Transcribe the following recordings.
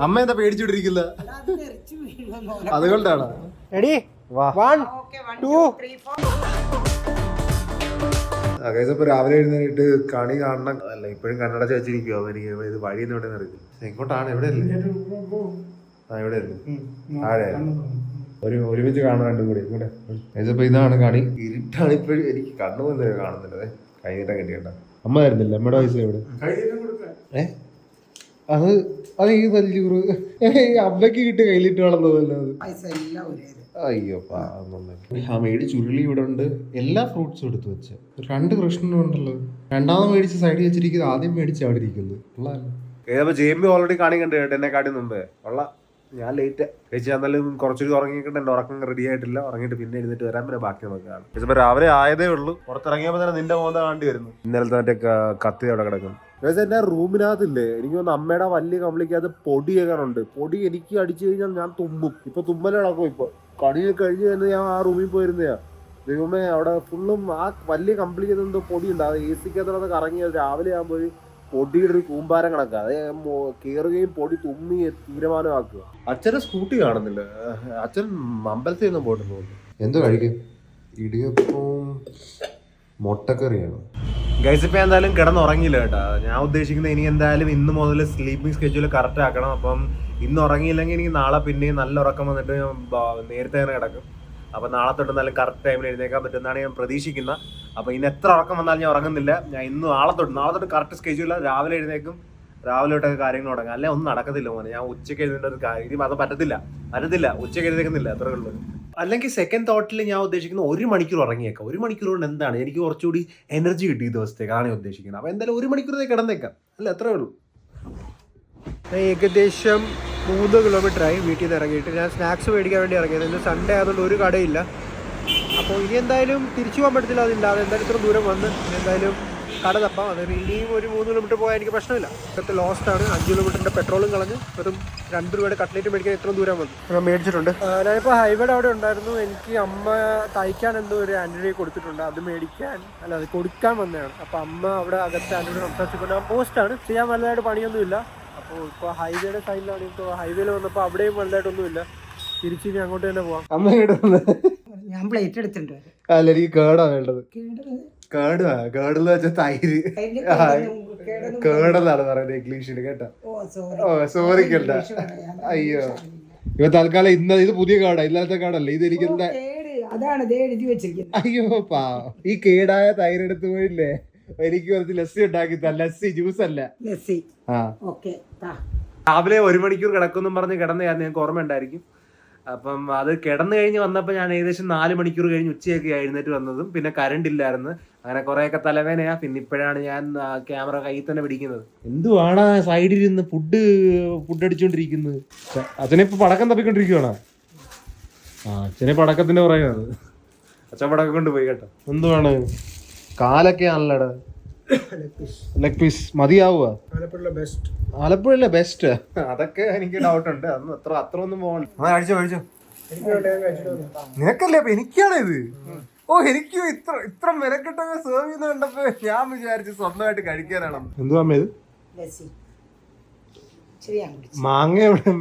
അമ്മ എന്താ പേടിച്ചോണ്ടിരിക്കില്ല? അതുകൊണ്ടാണ്. റെഡി 1 2 ഇപ്പൊ രാവിലെ എഴുന്നേറ്റ് കണി കാണണം. അല്ല ഇപ്പോഴും കണ്ണടച്ച് വെച്ചിരിക്കുവോ എനിക്ക് ഇത് വഴിയൊന്നും ഇവിടെ അറിയില്ല. എങ്ങോട്ടാണ്? എവിടെ അല്ലേ? ആ ഇവിടെ അല്ലേ? താഴെ ഒരുമിച്ച് കാണാൻ രണ്ടും കൂടി ഇങ്ങോട്ടെ. ഇപ്പൊ ഇതാണ് കണി. ഇരുട്ടാണ് ഇപ്പോഴും. എനിക്ക് കണ്ണു വന്ന് കാണുന്നില്ല. കൈനീട്ടം കെട്ടിക്കണ്ട. അമ്മ തരുന്നില്ല. അമ്മയുടെ പൈസ എവിടെ? അത് ഈ തല്ലൂറ് അമ്മയ്ക്ക് കിട്ടിയ കയ്യിലിട്ട് വളർന്നതല്ലോ അത്. അയ്യോ ആ മേടി ചുരുളി ഇവിടെ ഉണ്ട്. എല്ലാ ഫ്രൂട്ട്സും എടുത്ത് വെച്ച് 2 കൃഷ്ണനും ഉണ്ടല്ലോ. രണ്ടാമത് മേടിച്ച് സൈഡിൽ വെച്ചിരിക്കുന്നത് ആദ്യം മേടിച്ച് അവിടെ ഇരിക്കുന്നത്. ജെയിംബി ഓൾറെഡി കാണി കണ്ടു കേട്ടോ എന്നെ കാട്ടി മുമ്പേ ഉള്ള. ഞാൻ ലേറ്റ് കഴിച്ചാൽ എന്നാലും കുറച്ചൊരു ഉറങ്ങിയിട്ട് എന്റെ ഉറക്കം റെഡി ആയിട്ടില്ല. ഉറങ്ങിയിട്ട് പിന്നെ എഴുന്നേറ്റ് വരാൻ പിന്നെ ബാക്കി നോക്കാണ്. ഇപ്പൊ രാവിലെ ആയതേ ഉള്ളൂ. പുറത്തിറങ്ങിയപ്പോ തന്നെ നിന്റെ മോന്ത കാണേണ്ടി വരുന്നു. ഇന്നലത്തെ മറ്റേ കത്തി അവിടെ കിടക്കുന്നു. എന്റെ റൂമിനകത്തില്ലേ എനിക്ക് തോന്നുന്നു അമ്മയുടെ വലിയ കമ്പിളിക്കകത്ത് പൊടി കേൾക്കാനുണ്ട്. പൊടി എനിക്ക് അടിച്ചു കഴിഞ്ഞാൽ ഞാൻ തുമ്മും. ഇപ്പൊ തുമ്മല കിടക്കും. ഇപ്പൊ കണിയൊക്കെ കഴിഞ്ഞ് തന്നെ ഞാൻ ആ റൂമിൽ പോയിരുന്നയാ. ദൈവമേ അവിടെ ഫുള്ളും ആ വലിയ കമ്പിളിക്കകത്ത് എന്തോ പൊടിയുണ്ട്. അത് എ സിക്കകത്ത് കറങ്ങിയത് രാവിലെ ആകുമ്പോൾ പൊടിയുടെ ഒരു കൂമ്പാരം കണക്കുക. അത് കയറുകയും പൊടി തുമ്മി തീരുമാനമാക്കുക. അച്ഛനെ സ്കൂട്ടി കാണുന്നില്ല. അച്ഛൻ അമ്പലത്തിൽ ഒന്നും പോയിട്ട് പോകുന്നു. എന്തോ കഴിക്കും? ഇടിയപ്പവും മുട്ടക്കറിയാണ്. ഗൈസ് ഇപ്പം എന്തായാലും കിടന്നുറങ്ങിയില്ല കേട്ടോ. ഞാൻ ഉദ്ദേശിക്കുന്നത് ഇനി എന്തായാലും ഇന്ന് മുതൽ സ്ലീപ്പിംഗ് സ്കെഡ്യൂൾ കറക്റ്റ് ആക്കണം. അപ്പം ഇന്ന് ഉറങ്ങിയില്ലെങ്കിൽ എനിക്ക് നാളെ പിന്നെയും നല്ല ഉറക്കം വന്നിട്ട് നേരത്തെ തന്നെ കിടക്കും. അപ്പം നാളെ തൊട്ട് എന്തായാലും കറക്റ്റ് ടൈമിൽ എഴുന്നേക്കാൻ പറ്റുമെന്നാണ് ഞാൻ പ്രതീക്ഷിക്കുന്നത്. അപ്പം ഇന്ന് എത്ര ഉറക്കം വന്നാലും ഞാൻ ഉറങ്ങുന്നില്ല. ഞാൻ ഇന്ന് നാളെ തൊട്ട് കറക്റ്റ് സ്കെഡ്യൂൾ രാവിലെ എഴുന്നേക്കും. രാവിലെ തൊട്ടൊക്കെ കാര്യങ്ങൾ തുടങ്ങാം. അല്ലെ ഒന്നും നടക്കത്തില്ല മോനെ. ഞാൻ ഉച്ചയ്ക്ക് എഴുന്നേണ്ട ഒരു കാര്യം ഇനി അത് പറ്റത്തില്ല. ഉച്ചയ്ക്ക് എഴുന്നേക്കുന്നില്ല. അത്രേ ഉള്ളൂ. അല്ലെങ്കിൽ സെക്കൻഡ് തോട്ടിൽ ഞാൻ ഉദ്ദേശിക്കുന്നത് 1 മണിക്കൂർ ഉറങ്ങിയേക്കാം. 1 മണിക്കൂർ കൊണ്ട് എന്താണ് എനിക്ക് കുറച്ചുകൂടി എനർജി കിട്ടി ഈ ദിവസത്തേക്കാണ് ഞാൻ ഉദ്ദേശിക്കുന്നത്. അപ്പോൾ എന്തായാലും 1 മണിക്കൂറേ കിടന്നേക്കാം. അല്ല അത്രേ ഉള്ളൂ. ഏകദേശം 3 കിലോമീറ്ററായി വീട്ടിൽ നിന്ന് ഇറങ്ങിയിട്ട്. ഞാൻ സ്നാക്സ് മേടിക്കാൻ വേണ്ടി ഇറങ്ങിയത്. ഇന്ന് സൺഡേ ആയതുകൊണ്ട് ഒരു കടയില്ല. അപ്പോൾ ഇനി എന്തായാലും തിരിച്ചു പോകാൻ പറ്റത്തില്ല. അതില്ലാതെ എന്തായാലും ഇത്ര ദൂരം വന്ന് എന്തായാലും കട തപ്പാം. അതായത് ഇനിയും ഒരു 3 കിലോമീറ്റർ പോയാൽ എനിക്ക് പ്രശ്നമില്ല. ഇപ്പോഴത്തെ ലോസ്റ്റാണ്. 5 കിലോമീറ്ററിൻ്റെ പെട്രോളും കളഞ്ഞ് വെറും 2 രൂപയുടെ കട്ട്ലേറ്റ് മേടിക്കാൻ ഇത്രയും ദൂരം വന്നു. ഞാൻ മേടിച്ചിട്ടുണ്ട്. ഞാനിപ്പോൾ ഹൈവേയുടെ അവിടെ ഉണ്ടായിരുന്നു. എനിക്ക് അമ്മ തയ്ക്കാൻ എന്തോ ഒരു ആൻറ്റി കൊടുത്തിട്ടുണ്ട്. അത് മേടിക്കാൻ അത് കൊടുക്കാൻ വന്നതാണ്. അപ്പോൾ അമ്മ അവിടെ അകത്ത് ആൻറ്റി സംസാരിച്ചിട്ടുണ്ട്. ആ പോസ്റ്റാണ്. ചെയ്യാൻ വലുതായിട്ട് പണിയൊന്നുമില്ല. അപ്പോൾ ഇപ്പോൾ ഹൈവേയുടെ സൈഡിലാണ്. ഇപ്പോൾ ഹൈവേയിൽ വന്നപ്പോൾ അവിടെയും വലുതായിട്ടൊന്നുമില്ല. തിരിച്ചിനി അങ്ങോട്ട് തന്നെ പോവാം. അമ്മ ഞാൻ പ്ലേറ്റ് എടുത്തിട്ടുണ്ട്. അല്ല എനിക്ക് കേടാ വേണ്ടത്. കേടെന്ന് വെച്ചാൽ തൈര് കേടെന്നാണ് പറയുന്നത് ഇംഗ്ലീഷിൽ കേട്ടോ. സോറിക്കണ്ട. അയ്യോ ഇപ്പൊ തൽക്കാലം ഇത് പുതിയ കാർഡാ. ഇല്ലാത്ത കാർഡല്ലേ ഇത്. എനിക്ക് അയ്യോ പാ ഈ കേടായ തൈരെടുത്ത് പോയില്ലേ. എനിക്ക് കുറച്ച് ലസ്സി ഉണ്ടാക്കി. ലസ്സി ജ്യൂസ് അല്ല ലസ്സി. രാവിലെ 1 മണിക്കൂർ കിടക്കുമെന്നും പറഞ്ഞ് കിടന്നയാന്ന് ഞങ്ങൾക്ക് ഓർമ്മ ഉണ്ടായിരിക്കും. അപ്പം അത് കിടന്നു കഴിഞ്ഞ് വന്നപ്പോൾ ഞാൻ ഏകദേശം 4 മണിക്കൂർ കഴിഞ്ഞ് ഉച്ചയൊക്കെ എഴുന്നേറ്റ് വന്നതും. പിന്നെ കറണ്ട് ഇല്ലായിരുന്നു. അങ്ങനെ കുറേയൊക്കെ തലവേനയാ. പിന്നെ ഇപ്പോഴാണ് ഞാൻ ക്യാമറ കയ്യിൽ തന്നെ പിടിക്കുന്നത്. എന്തുവാണ് സൈഡിൽ നിന്ന് ഫുഡ് അടിച്ചോണ്ടിരിക്കുന്നത്. അച്ഛനെ ഇപ്പൊ പടക്കം തപ്പിക്കൊണ്ടിരിക്കുവാണ്. അച്ഛനെ പടക്കത്തിന്റെ പറയുന്നത്. അച്ഛൻ പടക്കം കൊണ്ടുപോയി കേട്ടോ. എന്തുവാണ് കാലൊക്കെ ആണല്ലോടാ. Leg piece മതിയാവുക. ആലപ്പുഴയിലെ ബെസ്റ്റ്. അതൊക്കെ എനിക്ക് ഡൗട്ട് ഉണ്ട്. അതൊന്നും അത്ര ഒന്നും പോകണ്ട. കഴിച്ചോ നിനക്കല്ലേ. അപ്പൊ എനിക്കാണ് ഇത്. എനിക്ക് ഇത്ര മെനക്കെട്ട സെർവ് ചെയ്യുന്ന കണ്ടപ്പോ ഞാൻ വിചാരിച്ചു സ്വന്തമായിട്ട് കഴിക്കാനാണെന്ന്. എന്തുവാ ഇത്? മാങ്ങ എവിടെ?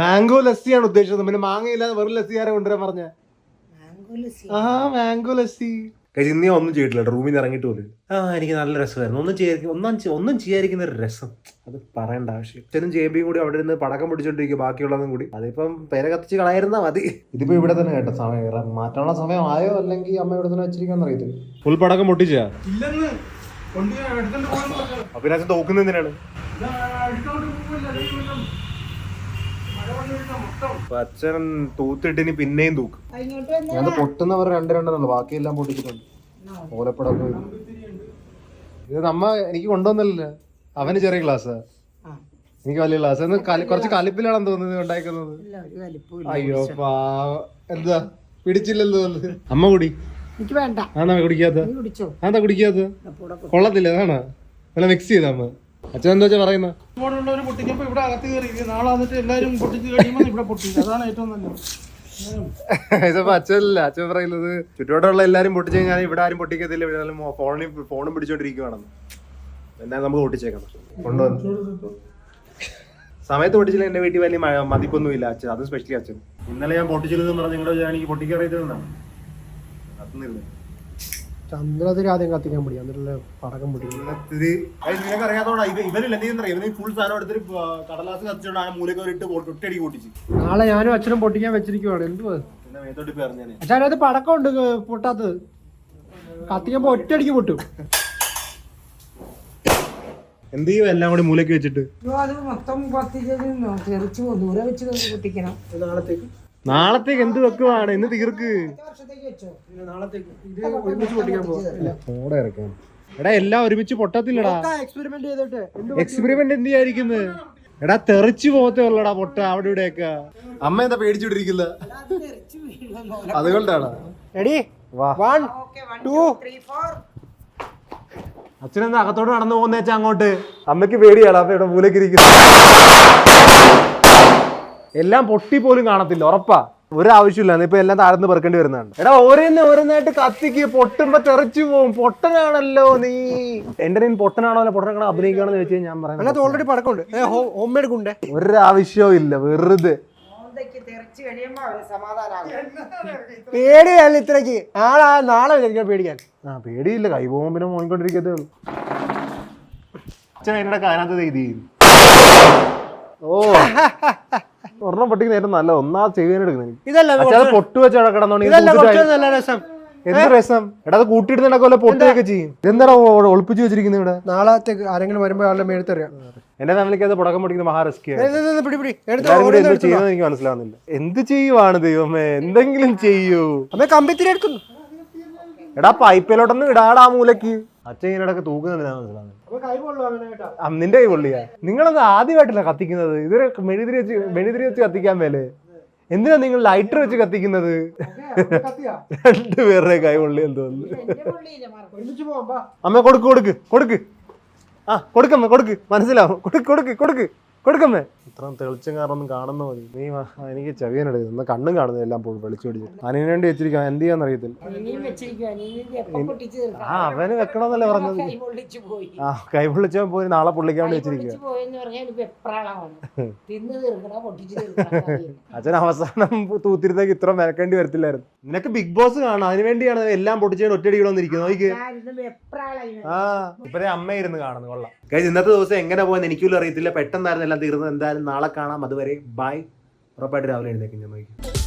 മാംഗോ ലസ്സിയാണ് ഉദ്ദേശിച്ചത്. പിന്നെ മാങ്ങ ഇല്ലാതെ വെറും ലസ്സി ആരെ കൊണ്ടുവരാൻ പറഞ്ഞ? മാംഗോ ലസ്സി. ഇന്ന് ഒന്നും ചെയ്തിട്ടില്ല. റൂമിൽ നിന്ന് ഇറങ്ങിയിട്ട് പോലും. എനിക്ക് നല്ല രസമായിരുന്നു. ഒന്നും ചെയ്യാതിരിക്കുന്ന ഒരു രസം. അത് പറയേണ്ട ആവശ്യം. അച്ഛനും ജെബിയും കൂടി അവിടെ നിന്ന് പടക്കം പിടിച്ചോണ്ടിരിക്കും. ബാക്കിയുള്ളതും കൂടി അതിപ്പം പേരെ കത്തിച്ച് കളയായിരുന്നാ മതി. ഇതിപ്പോ ഇവിടെ തന്നെ കേട്ടോ. സമയം മാറ്റാനുള്ള സമയം ആയോ അല്ലെങ്കിൽ അമ്മ ഇവിടെ തന്നെ വെച്ചിരിക്കാന്ന് അറിയത്തില്ല. ഫുൾ പടക്കം പൊട്ടിച്ചാ പിന്നെ അച്ഛൻ തോക്കുന്നതിനാണ്. അച്ഛൻ തൂത്തിട്ടിനി പിന്നെയും തൂക്കും. അത് പൊട്ടുന്നവർ 2 ബാക്കിയെല്ലാം പൊട്ടിച്ചിട്ടുണ്ട്. ഓലപ്പടക്കം ഇത് നമ്മ എനിക്ക് കൊണ്ടുവന്നല്ലേ. അവന് ചെറിയ ക്ലാസ്, എനിക്ക് വലിയ ക്ലാസ്. കുറച്ച് കലിപ്പിലാണെന്ന് തോന്നുന്നത് ഉണ്ടാക്കുന്നത്. അയ്യോ എന്താ പിടിച്ചില്ലല്ലോ. അമ്മ കുടി. കുടിക്കാത്ത കൊള്ളത്തില്ല. അതാണ് നല്ല മിക്സ് ചെയ്ത അമ്മ. അച്ഛൻ എന്താ വെച്ചാ പറയുന്നത്? ഇവിടെ അകത്ത് കയറി നാളെ വന്നിട്ട് എല്ലാവരും പൊട്ടിച്ച് കഴിയുമ്പോൾ ഇവിടെ പൊട്ടിച്ചു. അതാണ് ഏറ്റവും നല്ലത്. ഇതിപ്പോ അച്ഛനല്ല. അച്ഛൻ പറയുന്നത് ചുറ്റോട്ടുള്ള എല്ലാരും പൊട്ടിച്ചു കഴിഞ്ഞാൽ ഇവിടെ ആരും പൊട്ടിക്കത്തില്ല. ഫോണും പിടിച്ചോണ്ടിരിക്കുവാണെന്ന്. എന്നാ നമുക്ക് പൊട്ടിച്ചേക്കാം. കൊണ്ടുവന്നു സമയത്ത് പൊട്ടിച്ചില്ല എന്റെ വീട്ടിൽ വലിയ മതിപ്പൊന്നും ഇല്ല അച്ഛൻ, അത് സ്പെഷ്യലി അച്ഛൻ. ഇന്നലെ ഞാൻ പൊട്ടിച്ചില്ലെന്ന് പറഞ്ഞാൽ നിങ്ങളുടെ എനിക്ക് പൊട്ടിക്കറിയതെന്നാണ് കത്തുന്നില്ല. ചന്ദ്രതിരി ആദ്യം കത്തിക്കാൻ പിടിക്കും, എന്നിട്ടല്ലേ പടക്കം പിടിക്കും. നിങ്ങൾക്ക് അറിയാത്തോടാ ഇവരില്ല ഇവന് ഫുൾ സാധനം എടുത്തിട്ട് കടലാസ് കത്തിച്ചോണ്ട് ആ മൂലക്ക് ഇട്ട് ഒറ്റയടിക്ക് പൊട്ടിച്ച്. നാളെ ഞാനും അച്ഛനും പൊട്ടിക്കാൻ വെച്ചിരിക്കുവാണ്. എന്തുവാ പിന്നെ മേത്തോട്ട് പറഞ്ഞേ അച്ഛൻ അത് പടക്കം ഉണ്ട് പൊട്ടാത്തത്, കത്തിക്കുമ്പോ ഒറ്റയടിക്ക് പൊട്ടും. എന്ത് ചെയ്യും എല്ലാം കൂടി മൂലക്ക് വെച്ചിട്ട്? അത് മൊത്തം തെറിച്ചു ദൂരെ വെച്ച് പൊട്ടിക്കണം. നാളത്തേക്ക് നാളത്തേക്ക് എന്ത് വെക്കുവാണ്? ഇന്ന് തീർക്ക്. നാളത്തേക്ക് ഇത് ഒരുമിച്ച് പൊട്ടിക്കാൻ പോവാ. ഇറക്കാം. എടാ എല്ലാം ഒരുമിച്ച് പൊട്ടത്തില്ലടാ. എക്സ്പെരിമെന്റ് ചെയ്തിട്ട് എക്സ്പെരിമെന്റ് എന്ത് ചെയ്യാതിരിക്കുന്നത്? എടാ തെറിച്ചു പോകത്തേ ഉള്ളടാ പൊട്ട അവിടെ ഇവിടെയൊക്കെ. അമ്മ എന്താ പേടിച്ചോണ്ടിരിക്കുന്നത്? അതുകൊണ്ടാണ്. റെഡി? 1 2 അച്ഛനെന്താ അകത്തോട്ട് നടന്നു പോകുന്നേച്ചാ അങ്ങോട്ട്? അമ്മയ്ക്ക് പേടിയാണ്. അപ്പൊ ഇവിടെ മൂലക്ക് ഇരിക്കുന്നു. എല്ലാം പൊട്ടി പോലും കാണത്തില്ല, ഉറപ്പാ. ഒരാവശ്യമില്ല, ഇപ്പൊ എല്ലാം താഴ്ന്ന് പെറുക്കേണ്ടി വരുന്നതാണ്. എടാ ഓരോന്നായിട്ട് കത്തിക്ക്, പൊട്ടുമ്പോ തെറിച്ചു പോവും. പൊട്ടനാണല്ലോ നീ. എന്റെ നീ പൊട്ടനാണോ പൊട്ടനെ അഭിനയിക്കുകയാണെന്ന് വെച്ചാൽ ഞാൻ പറയാം. അതിനകത്ത് ഓൾറെഡി പടക്കമുണ്ട്, ഹോം മെയ്ഡ് കൊണ്ടേ. ഒരാവശ്യവും ഇല്ല, വെറുതെ പേടിയല്ല ഇത്രക്ക്. നാളെ വിചാരിക്കാൻ പേടിക്കാൻ. പേടിയില്ല, കൈ പോകുമ്പോ പിന്നെ മോങ്ങിക്കൊണ്ടിരിക്കത്തേ ഉള്ളൂ. അച്ഛൻ അതിനിടെ അതിനകത്ത് ഇത് ചെയ്യും. ഓ ഒരെണ്ണം പൊട്ടിക്കുന്ന ഏറ്റവും നല്ല ഒന്നാമത് ചെയ്യാനെടുക്കുന്നത്. ഇതല്ല പൊട്ട് വെച്ച് കിടന്നോണ്ട് നല്ല രസം. എന്ത് രസം. എടാ അത് കൂട്ടിയിട്ട് നടക്കുമല്ലോ, പൊട്ടുകയൊക്കെ ചെയ്യും. എന്താടാ ഒളിപ്പിച്ച് വെച്ചിരിക്കുന്നത് ഇവിടെ? നാളത്തേക്ക് ആരെങ്കിലും വരുമ്പോ ആളുടെ മേടുത്തറിയാം. എന്റെ ഫാമിലിക്ക് അത് പടക്കം പൊട്ടിക്കുന്ന മഹാരസ്കിയാണ്. എന്ത് ചെയ്യുന്നത് എനിക്ക് മനസ്സിലാവുന്നില്ല. എന്ത് ചെയ്യുവാണ് ദൈവമേ? എന്തെങ്കിലും ചെയ്യൂ. അമ്മ കമ്പിത്തിരി എടുക്കുന്നു. എടാ പൈപ്പിലോട്ടൊന്നും ഇടാടാ മൂലക്ക്. അച്ഛൻ ഇങ്ങനെയൊക്കെ തൂക്കുന്നതിനാ മനസ്സിലാവുന്നത്. നിന്റെ കൈ പൊള്ളിയാ? നിങ്ങളത് ആദ്യമായിട്ടല്ല കത്തിക്കുന്നത്. ഇതൊരു മെഴുതിരി വെച്ച് കത്തിക്കാൻ മേലെ. എന്തിനാ നിങ്ങൾ ലൈറ്റർ വെച്ച് കത്തിക്കുന്നത്? രണ്ടുപേരുടെ കൈ പൊള്ളി എന്ന് തോന്നുന്നു. അമ്മ കൊടുക്ക്. ആ കൊടുക്കമ്മ, കൊടുക്ക്. മനസ്സിലാവും. കൊടുക്കമ്മേ. ഇത്ര തെളിച്ചം കാരണമൊന്നും കാണുന്ന മതി. നീ എനിക്ക് ചെവിയനെടുക്കുന്നത്. എന്നാ കണ്ണും കാണുന്നത് എല്ലാം വെളിച്ചു പിടിച്ചിട്ട്. അതിനു വേണ്ടി വെച്ചിരിക്കാം. എന്ത് ചെയ്യാന്ന് അറിയത്തില്ല. ആ അവന് വെക്കണമെന്നല്ലേ പറഞ്ഞത്. ആ കൈ പൊള്ളിച്ചവൻ പോയി നാളെ പൊള്ളിക്കാൻ വേണ്ടി വെച്ചിരിക്കുക. അച്ഛൻ അവസാനം തൂത്തിരുത്തേക്ക് ഇത്ര മെനക്കേണ്ടി വരത്തില്ലായിരുന്നു. നിനക്ക് ബിഗ് ബോസ് കാണാം, അതിന് വേണ്ടിയാണ് എല്ലാം പൊട്ടിച്ചുകൊണ്ട് ഒറ്റയടിക്കണമെന്നിരിക്കുന്നത്. നോക്കി ഇപ്പഴേ അമ്മ ഇരുന്ന് കാണുന്നു. കൊള്ളാം. കഴിഞ്ഞ ഇന്നത്തെ ദിവസം എങ്ങനെ പോയെന്ന് എനിക്കും അറിയത്തില്ല. പെട്ടെന്നായിരുന്നു എല്ലാം തീർന്നത്. എന്തായാലും നാളെ കാണാം. അതുവരെ ബൈ. ഉറപ്പായിട്ട് രാവിലെ എഴുന്നേക്കും ഞാൻ. നോക്കി.